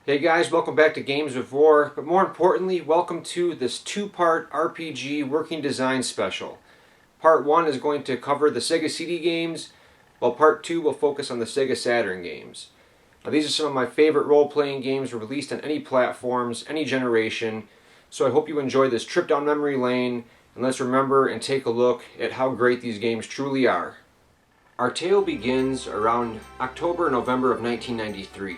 Hey guys, welcome back to Games of War, but more importantly, welcome to this two-part RPG working design special. Part 1 is going to cover the Sega CD games, while Part 2 will focus on the Sega Saturn games. Now these are some of my favorite role-playing games released on any platforms, any generation, so I hope you enjoy this trip down memory lane, and let's remember and take a look at how great these games truly are. Our tale begins around October-November of 1993.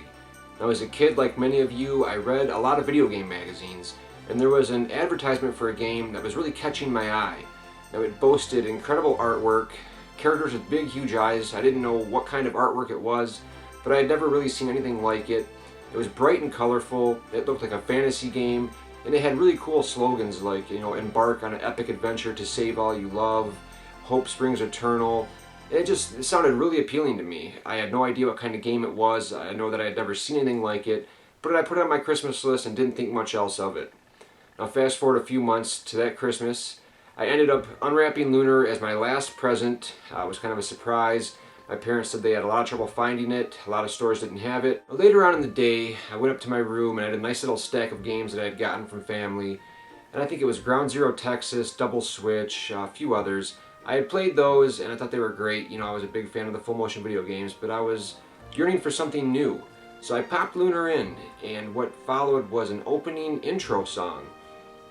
Now, as a kid, like many of you, I read a lot of video game magazines, and there was an advertisement for a game that was really catching my eye. Now, it boasted incredible artwork, characters with big, huge eyes. I didn't know what kind of artwork it was, but I had never really seen anything like it. It was bright and colorful, it looked like a fantasy game, and it had really cool slogans like, embark on an epic adventure to save all you love, hope springs eternal. It sounded really appealing to me. I had no idea what kind of game it was. I know that I had never seen anything like it, but I put it on my Christmas list and didn't think much else of it. Now fast forward a few months to that Christmas, I ended up unwrapping Lunar as my last present. It was kind of a surprise. My parents said they had a lot of trouble finding it. A lot of stores didn't have it. Later on in the day, I went up to my room and I had a nice little stack of games that I had gotten from family. And I think it was Ground Zero Texas, Double Switch, a few others. I had played those and I thought they were great. I was a big fan of the full motion video games, but I was yearning for something new. So I popped Lunar in, and what followed was an opening intro song.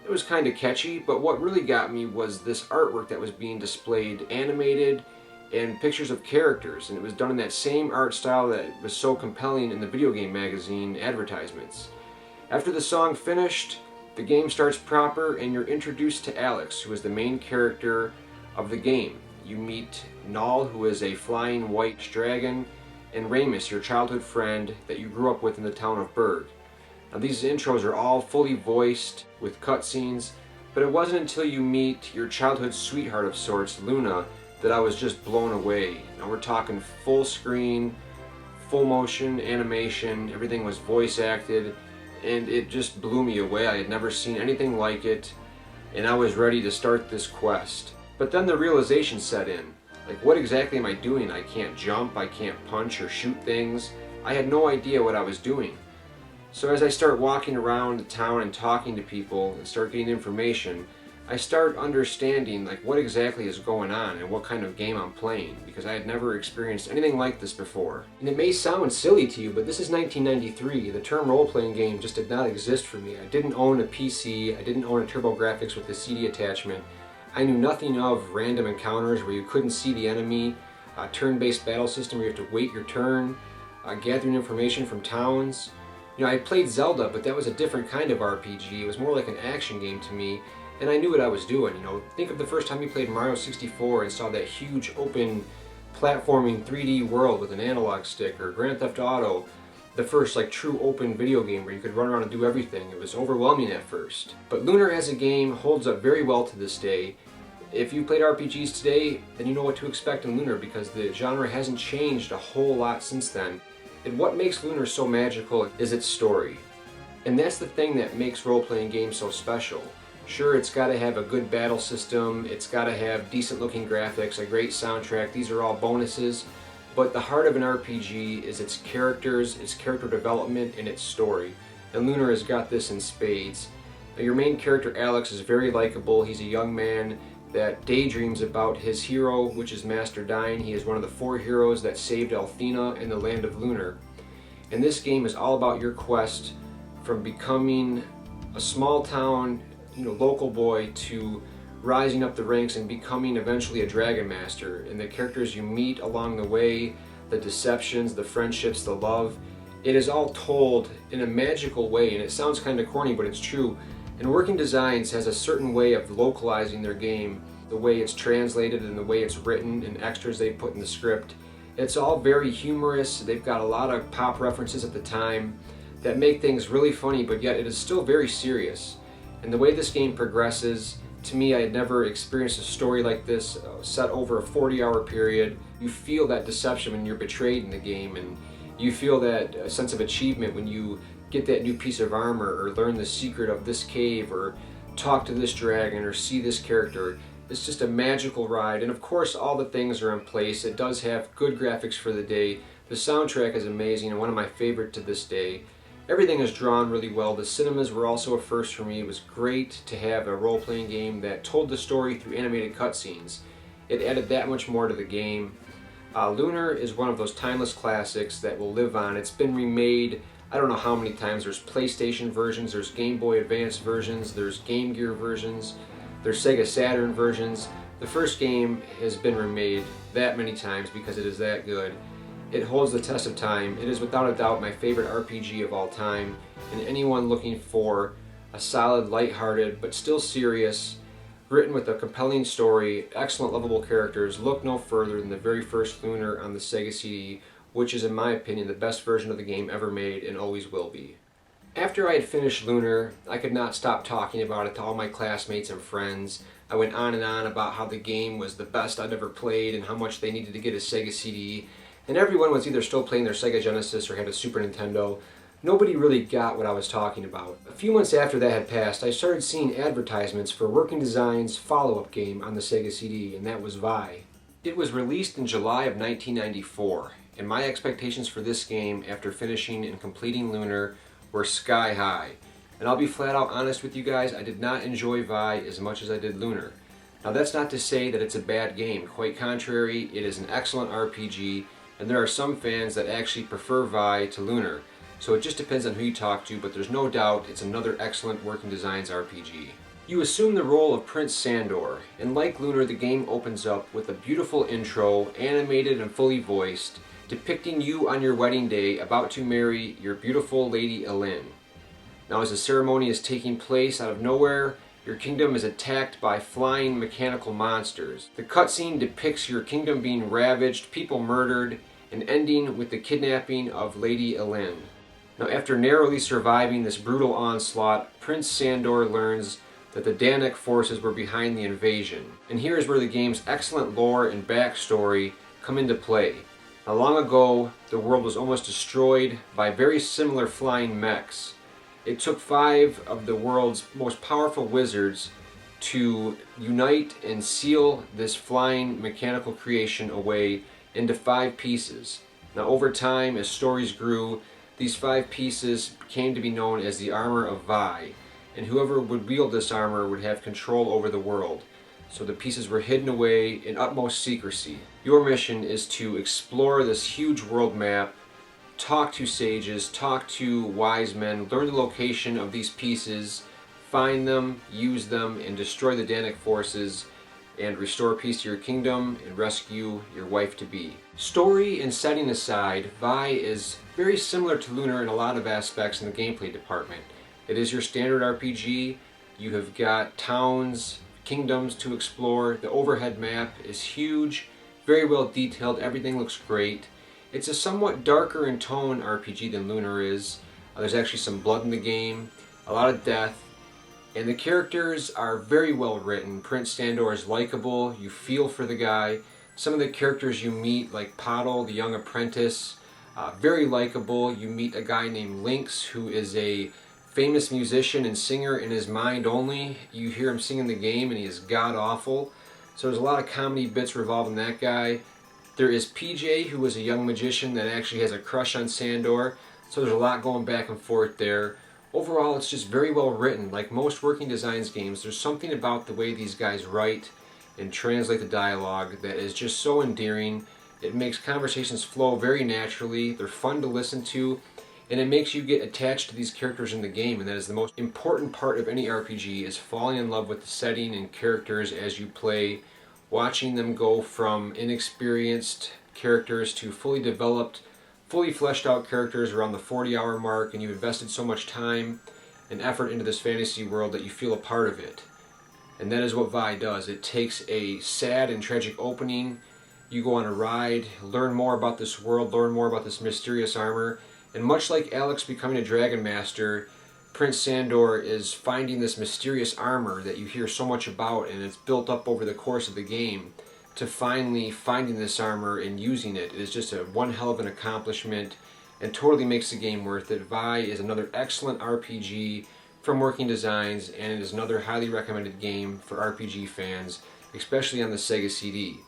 It was kind of catchy, but what really got me was this artwork that was being displayed, animated, and pictures of characters, and it was done in that same art style that was so compelling in the video game magazine advertisements. After the song finished, the game starts proper, and you're introduced to Alex, who is the main character of the game. You meet Null, who is a flying white dragon, and Ramus, your childhood friend that you grew up with in the town of Berg. Now these intros are all fully voiced with cutscenes, but it wasn't until you meet your childhood sweetheart of sorts, Luna, that I was just blown away. Now we're talking full screen, full motion animation, everything was voice acted, and it just blew me away. I had never seen anything like it, and I was ready to start this quest. But then the realization set in. Like, what exactly am I doing? I can't jump, I can't punch or shoot things. I had no idea what I was doing. So as I start walking around the town and talking to people and start getting information, I start understanding like what exactly is going on and what kind of game I'm playing, because I had never experienced anything like this before. And it may sound silly to you, but this is 1993. The term role-playing game just did not exist for me. I didn't own a PC, I didn't own a TurboGrafx with a CD attachment. I knew nothing of random encounters where you couldn't see the enemy, a turn-based battle system where you have to wait your turn, gathering information from towns. I played Zelda, but that was a different kind of RPG. It was more like an action game to me, and I knew what I was doing. Think of the first time you played Mario 64 and saw that huge open platforming 3D world with an analog stick, or Grand Theft Auto, the first true open video game where you could run around and do everything. It was overwhelming at first. But Lunar as a game holds up very well to this day. If you played RPGs today, then you know what to expect in Lunar, because the genre hasn't changed a whole lot since then. And what makes Lunar so magical is its story. And that's the thing that makes role-playing games so special. Sure, it's got to have a good battle system, it's got to have decent looking graphics, a great soundtrack, these are all bonuses. But the heart of an RPG is its characters, its character development, and its story. And Lunar has got this in spades. Now, your main character, Alex, is very likable. He's a young man that daydreams about his hero, which is Master Dine. He is one of the 4 heroes that saved Althena in the land of Lunar. And this game is all about your quest from becoming a small town, local boy, to rising up the ranks and becoming eventually a Dragon Master. And the characters you meet along the way, the deceptions, the friendships, the love, it is all told in a magical way. And it sounds kind of corny, but it's true. And Working Designs has a certain way of localizing their game, the way it's translated and the way it's written and extras they put in the script. It's all very humorous. They've got a lot of pop references at the time that make things really funny, but yet it is still very serious. And the way this game progresses, to me, I had never experienced a story like this set over a 40-hour period. You feel that deception when you're betrayed in the game, and you feel that sense of achievement when you get that new piece of armor, or learn the secret of this cave, or talk to this dragon, or see this character. It's just a magical ride, and of course all the things are in place. It does have good graphics for the day. The soundtrack is amazing and one of my favorite to this day. Everything is drawn really well. The cinemas were also a first for me. It was great to have a role-playing game that told the story through animated cutscenes. It added that much more to the game. Lunar is one of those timeless classics that will live on. It's been remade I don't know how many times. There's PlayStation versions, there's Game Boy Advance versions, there's Game Gear versions, there's Sega Saturn versions. The first game has been remade that many times because it is that good. It holds the test of time. It is without a doubt my favorite RPG of all time, and anyone looking for a solid, lighthearted, but still serious, written with a compelling story, excellent lovable characters, look no further than the very first Lunar on the Sega CD, which is in my opinion the best version of the game ever made and always will be. After I had finished Lunar, I could not stop talking about it to all my classmates and friends. I went on and on about how the game was the best I'd ever played and how much they needed to get a Sega CD, and everyone was either still playing their Sega Genesis or had a Super Nintendo. Nobody really got what I was talking about. A few months after that had passed, I started seeing advertisements for Working Design's follow-up game on the Sega CD, and that was Vi. It was released in July of 1994, and my expectations for this game after finishing and completing Lunar were sky high. And I'll be flat out honest with you guys, I did not enjoy Vi as much as I did Lunar. Now that's not to say that it's a bad game. Quite contrary, it is an excellent RPG, and there are some fans that actually prefer Vi to Lunar. So it just depends on who you talk to, but there's no doubt it's another excellent Working Designs RPG. You assume the role of Prince Sandor, and like Lunar, the game opens up with a beautiful intro, animated and fully voiced, depicting you on your wedding day about to marry your beautiful Lady Elin. Now as the ceremony is taking place, out of nowhere, your kingdom is attacked by flying mechanical monsters. The cutscene depicts your kingdom being ravaged, people murdered, and ending with the kidnapping of Lady Elin. Now after narrowly surviving this brutal onslaught, Prince Sandor learns that the Danik forces were behind the invasion. And here is where the game's excellent lore and backstory come into play. Now long ago, the world was almost destroyed by very similar flying mechs. It took 5 of the world's most powerful wizards to unite and seal this flying mechanical creation away into 5 pieces. Now over time, as stories grew, these 5 pieces came to be known as the Armor of Vi, and whoever would wield this armor would have control over the world. So the pieces were hidden away in utmost secrecy. Your mission is to explore this huge world map, talk to sages, talk to wise men, learn the location of these pieces, find them, use them, and destroy the Danik forces, and restore peace to your kingdom and rescue your wife-to-be. Story and setting aside, Vi is very similar to Lunar in a lot of aspects in the gameplay department. It is your standard RPG. You have got towns, kingdoms to explore. The overhead map is huge, very well detailed, everything looks great. It's a somewhat darker in tone RPG than Lunar is. There's actually some blood in the game, a lot of death, and the characters are very well written. Prince Sandor is likable, you feel for the guy. Some of the characters you meet, like Pottle, the young apprentice, very likable. You meet a guy named Lynx, who is a famous musician and singer in his mind only. You hear him sing in the game and he is god-awful. So there's a lot of comedy bits revolving that guy. There is PJ, who is a young magician that actually has a crush on Sandor. So there's a lot going back and forth there. Overall, it's just very well written. Like most Working Designs games, there's something about the way these guys write and translate the dialogue that is just so endearing. It makes conversations flow very naturally. They're fun to listen to, and it makes you get attached to these characters in the game, and that is the most important part of any RPG, is falling in love with the setting and characters as you play, watching them go from inexperienced characters to fully developed, fully fleshed out characters around the 40-hour mark, and you've invested so much time and effort into this fantasy world that you feel a part of it. And that is what Vi does. It takes a sad and tragic opening, you go on a ride, learn more about this world, learn more about this mysterious armor, and much like Alex becoming a Dragon Master, Prince Sandor is finding this mysterious armor that you hear so much about, and it's built up over the course of the game, to finally finding this armor and using it. It is just one hell of an accomplishment and totally makes the game worth it. Vi is another excellent RPG from Working Designs, and it is another highly recommended game for RPG fans, especially on the Sega CD.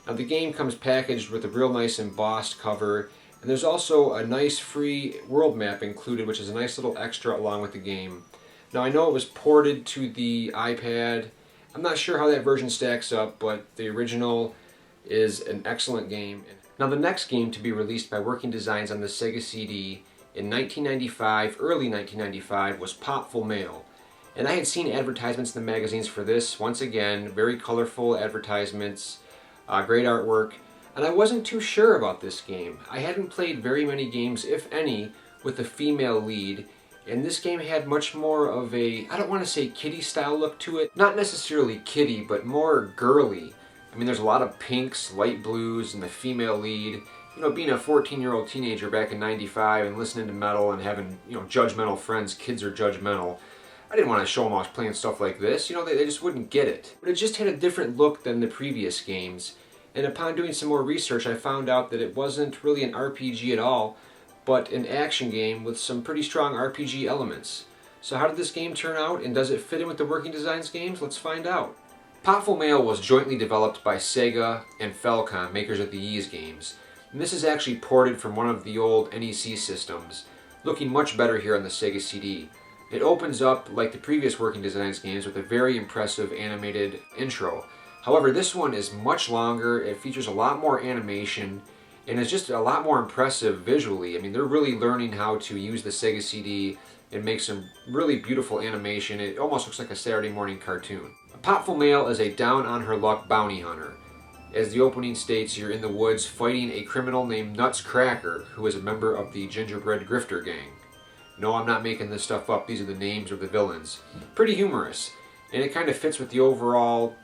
Now the game comes packaged with a real nice embossed cover, and And there's also a nice free world map included, which is a nice little extra along with the game. Now I know it was ported to the iPad. I'm not sure how that version stacks up, but the original is an excellent game. Now the next game to be released by Working Designs on the Sega CD in 1995, early 1995, was Popful Mail. And I had seen advertisements in the magazines for this. Once again, very colorful advertisements, great artwork. And I wasn't too sure about this game. I hadn't played very many games, if any, with a female lead. And this game had much more of a, I don't want to say kiddie style look to it. Not necessarily kiddie, but more girly. I mean, there's a lot of pinks, light blues, and the female lead. You know, being a 14-year-old teenager back in '95 and listening to metal and having, you know, judgmental friends, kids are judgmental. I didn't want to show them I was playing stuff like this. You know, they just wouldn't get it. But it just had a different look than the previous games. And upon doing some more research, I found out that it wasn't really an RPG at all, but an action game with some pretty strong RPG elements. So how did this game turn out, and does it fit in with the Working Designs games? Let's find out. Popful Mail was jointly developed by Sega and Falcom, makers of the Ys games. And this is actually ported from one of the old NEC systems, looking much better here on the Sega CD. It opens up, like the previous Working Designs games, with a very impressive animated intro. However, this one is much longer, it features a lot more animation, and it's just a lot more impressive visually. I mean, they're really learning how to use the Sega CD and make some really beautiful animation. It almost looks like a Saturday morning cartoon. Popful Mail is a down-on-her-luck bounty hunter. As the opening states, you're in the woods fighting a criminal named Nuts Cracker, who is a member of the Gingerbread Grifter Gang. No, I'm not making this stuff up. These are the names of the villains. Pretty humorous, and it kind of fits with the overall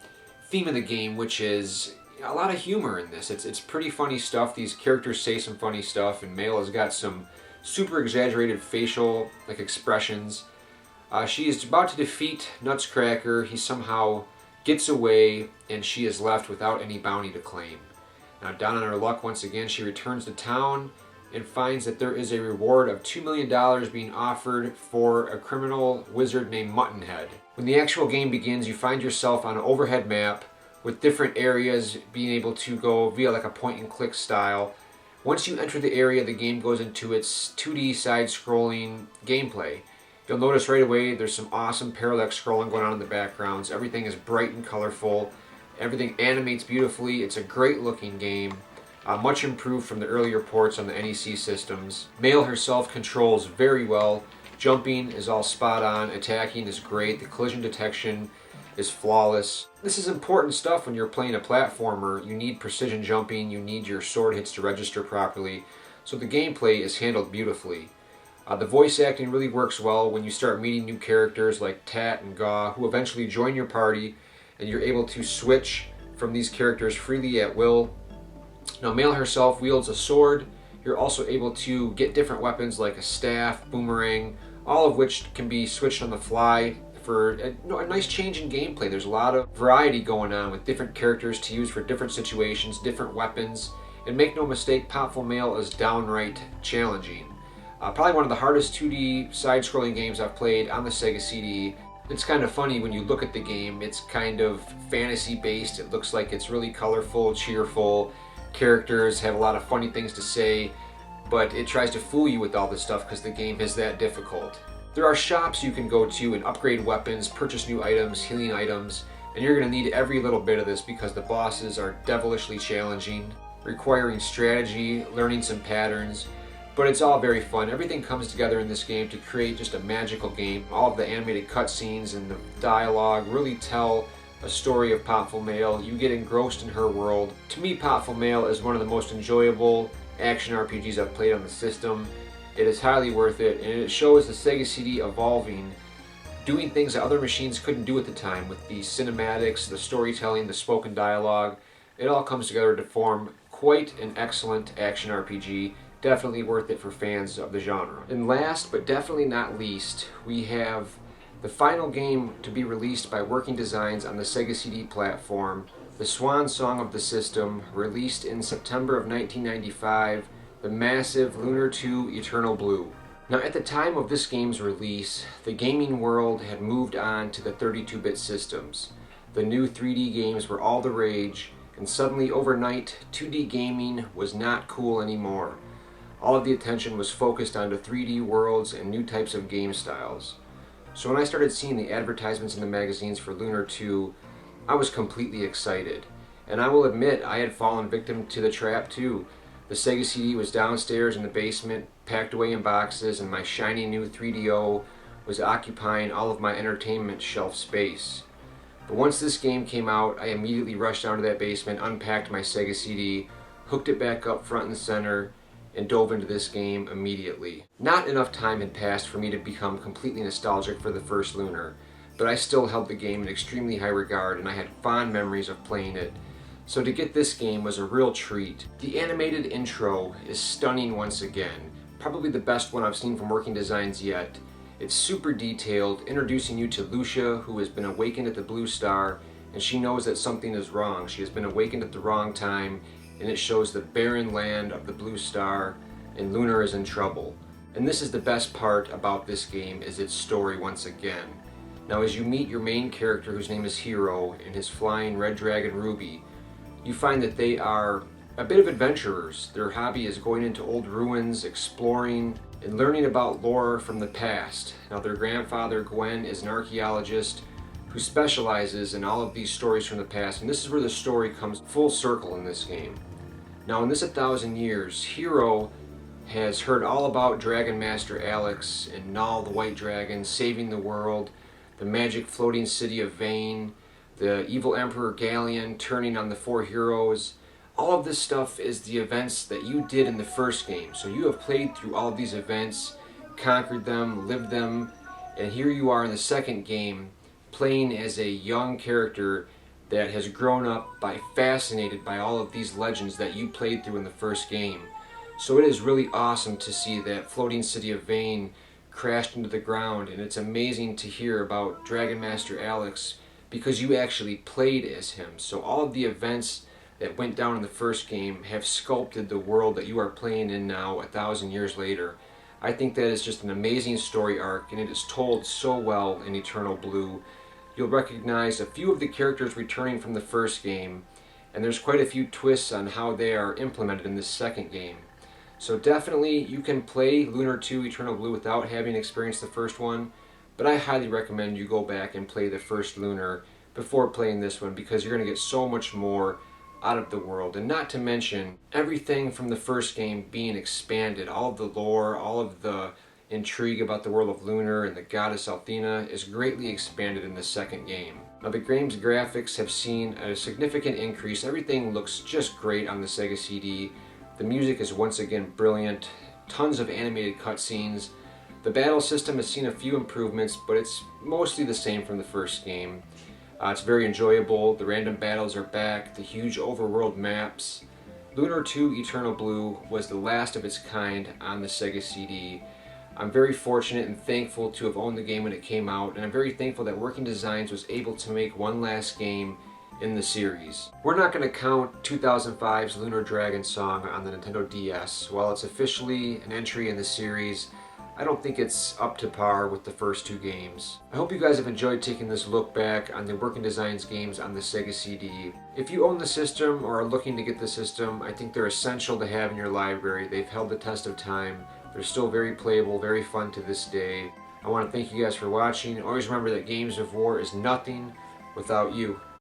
theme of the game, which is a lot of humor in this. It's pretty funny stuff. These characters say some funny stuff, and Mail has got some super exaggerated facial expressions. She is about to defeat Nuts Cracker. He somehow gets away, and she is left without any bounty to claim. Now, down on her luck once again, she returns to town and finds that there is a reward of $2 million being offered for a criminal wizard named Muttonhead. When the actual game begins, you find yourself on an overhead map with different areas being able to go via like a point-and-click style. Once you enter the area, the game goes into its 2D side-scrolling gameplay. You'll notice right away there's some awesome parallax scrolling going on in the backgrounds. Everything is bright and colorful. Everything animates beautifully. It's a great-looking game. Much improved from the earlier ports on the NEC systems. Mail herself controls very well. Jumping is all spot on. Attacking is great. The collision detection is flawless. This is important stuff when you're playing a platformer. You need precision jumping. You need your sword hits to register properly. So the gameplay is handled beautifully. The voice acting really works well when you start meeting new characters like Tat and Gaw, who eventually join your party, and you're able to switch from these characters freely at will. Now, Mail herself wields a sword. You're also able to get different weapons like a staff, boomerang, all of which can be switched on the fly for a nice change in gameplay. There's a lot of variety going on with different characters to use for different situations, different weapons. And make no mistake, Popful Mail is downright challenging. Probably one of the hardest 2D side-scrolling games I've played on the Sega CD. It's kind of funny when you look at the game. It's kind of fantasy-based. It looks like it's really colorful, cheerful. Characters have a lot of funny things to say, but it tries to fool you with all this stuff because the game is that difficult. There are shops you can go to and upgrade weapons, purchase new items, healing items, and you're going to need every little bit of this because the bosses are devilishly challenging, requiring strategy, learning some patterns. But it's all very fun. Everything comes together in this game to create just a magical game. All of the animated cutscenes and the dialogue really tell a story of Popful Mail. You get engrossed in her world. To me, Popful Mail is one of the most enjoyable action RPGs I've played on the system. It is highly worth it, and it shows the Sega CD evolving, doing things that other machines couldn't do at the time with the cinematics, the storytelling, the spoken dialogue. It all comes together to form quite an excellent action RPG. Definitely worth it for fans of the genre. And last but definitely not least, we have the final game to be released by Working Designs on the Sega CD platform, the swan song of the system, released in September of 1995, the massive Lunar 2 Eternal Blue. Now, at the time of this game's release, the gaming world had moved on to the 32-bit systems. The new 3D games were all the rage, and suddenly overnight, 2D gaming was not cool anymore. All of the attention was focused onto 3D worlds and new types of game styles. So when I started seeing the advertisements in the magazines for Lunar 2, I was completely excited. And I will admit, I had fallen victim to the trap too. The Sega CD was downstairs in the basement, packed away in boxes, and my shiny new 3DO was occupying all of my entertainment shelf space. But once this game came out, I immediately rushed down to that basement, unpacked my Sega CD, hooked it back up front and center, and dove into this game immediately. Not enough time had passed for me to become completely nostalgic for the first Lunar, but I still held the game in extremely high regard and I had fond memories of playing it. So to get this game was a real treat. The animated intro is stunning once again, probably the best one I've seen from Working Designs yet. It's super detailed, introducing you to Lucia, who has been awakened at the Blue Star, and she knows that something is wrong. She has been awakened at the wrong time, and it shows the barren land of the Blue Star, and Lunar is in trouble. And this is the best part about this game, is its story once again. Now as you meet your main character, whose name is Hero, and his flying red dragon Ruby, you find that they are a bit of adventurers. Their hobby is going into old ruins, exploring, and learning about lore from the past. Now their grandfather, Gwen, is an archaeologist who specializes in all of these stories from the past, and this is where the story comes full circle in this game. Now in this 1,000 years, Hero has heard all about Dragon Master Alex and Null the White Dragon saving the world, the magic floating city of Vane, the evil Emperor Galleon turning on the 4 heroes. All of this stuff is the events that you did in the first game. So you have played through all of these events, conquered them, lived them, and here you are in the second game playing as a young character that has grown up fascinated by all of these legends that you played through in the first game. So it is really awesome to see that floating city of Vane crashed into the ground, and it's amazing to hear about Dragon Master Alex because you actually played as him. So all of the events that went down in the first game have sculpted the world that you are playing in now 1,000 years later. I think that is just an amazing story arc, and it is told so well in Eternal Blue. You'll recognize a few of the characters returning from the first game, and there's quite a few twists on how they are implemented in this second game. So definitely you can play Lunar 2 Eternal Blue without having experienced the first one, but I highly recommend you go back and play the first Lunar before playing this one, because you're going to get so much more out of the world, and not to mention everything from the first game being expanded. All of the lore, all of the intrigue about the world of Lunar and the goddess Althena is greatly expanded in the second game. Now the game's graphics have seen a significant increase. Everything looks just great on the Sega CD. The music is once again brilliant. Tons of animated cutscenes. The battle system has seen a few improvements, but it's mostly the same from the first game. It's very enjoyable. The random battles are back. The huge overworld maps. Lunar 2 Eternal Blue was the last of its kind on the Sega CD. I'm very fortunate and thankful to have owned the game when it came out, and I'm very thankful that Working Designs was able to make one last game in the series. We're not going to count 2005's Lunar Dragon song on the Nintendo DS. While it's officially an entry in the series, I don't think it's up to par with the first two games. I hope you guys have enjoyed taking this look back on the Working Designs games on the Sega CD. If you own the system or are looking to get the system, I think they're essential to have in your library. They've held the test of time. They're still very playable, very fun to this day. I want to thank you guys for watching. Always remember that Games of War is nothing without you.